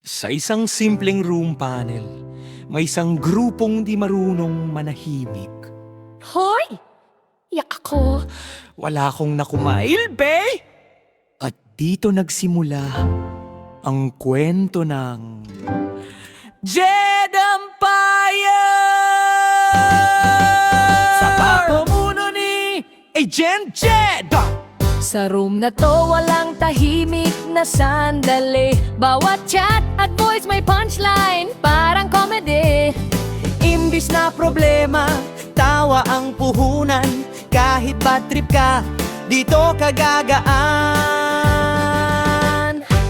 Sa isang simpleng room panel, may isang grupong di marunong manahimik. Hoy! Yak ako. Wala akong nakumail, be! At dito nagsimula ang kwento ng Jed Empire! Sa pamumuno ni Agent Jed! Sa room na to walang tahimik na sandali. Bawat chat at voice may punchline, parang comedy. Imbis na problema, tawa ang puhunan. Kahit bad trip ka, dito ka gagaan.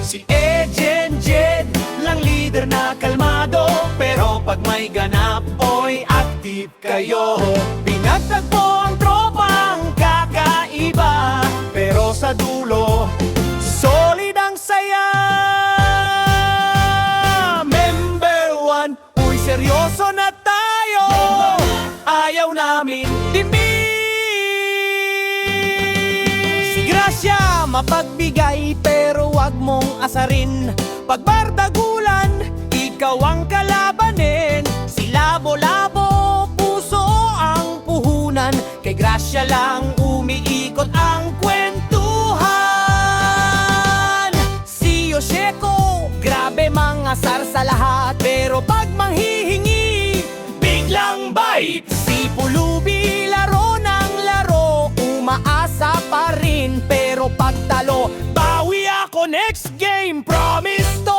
Si Agent Jed lang leader na kalmado, pero pag may ganap, oy active kayo. Pinagtagpo ang tropang kakaiba, pero sa dulo, solid ang saya. Member 1, uy seryoso na tayo. Ayaw namin dimbi. Si Gracia mapagbigay pero wag mong asarin. Pagbardagulan, ikaw ang kalabanin. Si Labo-Labo, puso ang puhunan. Kay Gracia lang umiikot ang kwentuhan. Si Yoshiko, grabe mangasar sa lahat, pero pag manghihingi, biglang bite. Si Pulubi, laro ng laro, umaasa pa rin, pero pag talo, bawi ako next game, promise to.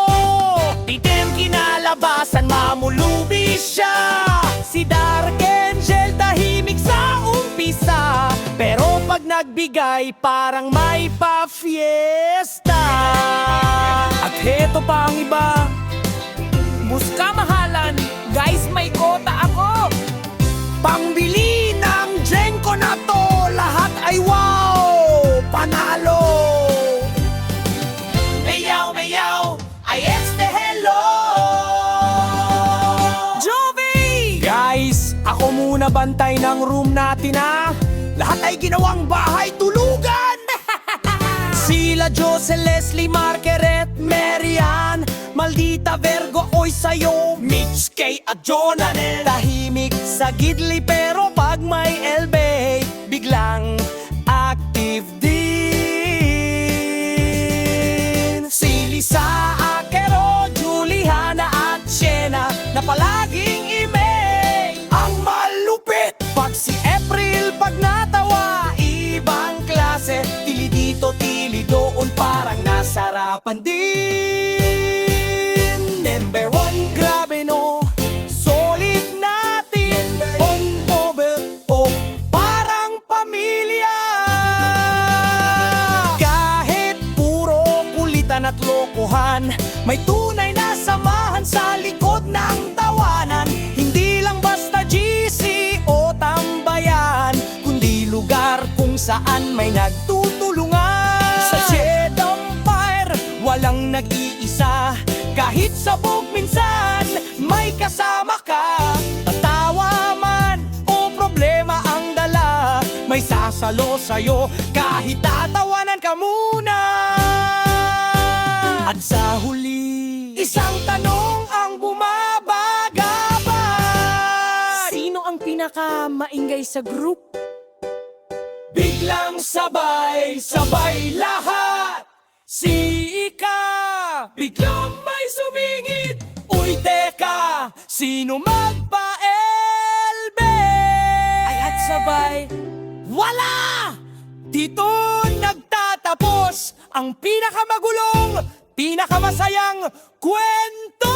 Titim kinalabasan, mamulubi siya. Si Dark Angel, tahimik sa umpisa, pero pag nagbigay, parang may pa-fiesta. At heto pa ang iba, muska mahalan, guys may kota ako. Pangbili ng Jenko na to, lahat ay wow, panalo. Mayaw, mayaw, ay este hello. Jovi! Guys, ako muna bantay ng room natin ha. Lahat ay ginawang bahay tulugan. Sila Jose, Leslie, Margaret, Marian, Maldita, Virgo, oy sayo, Mitch, Kay at Jonathan. Tahimik sa gidli pero pag may elbe, biglang active din. Si Lisa, Akero, Juliana at Sienna na palaging imay ang malupit. Pag si April pag natawa, ibang klase. Tili dito, tili doon, parang nasarapan din. Number 1, grabe no, solid natin. On over, oh, parang pamilya. Kahit puro kulitan at lokohan, may tunay na samahan sa likod ng tawanan. Hindi lang basta GC o tambayan, kundi lugar kung saan may nagtutulungan. Sa Jed Empire, walang nag-iisa. Kahit sabog minsan, may kasama ka. Tatawa man o problema ang dala, may sasalo sa'yo kahit tatawanan ka muna. At sa huli, isang tanong ang bumabagabay. Sino ang pinakamaingay sa group? Biglang sabay-sabay lahat. Si Ika, biglang may sumingit. Uy teka, sino magpa-elbe? Ay at sabay, wala! Dito nagtatapos ang pinakamagulong, pinakamasayang kwento!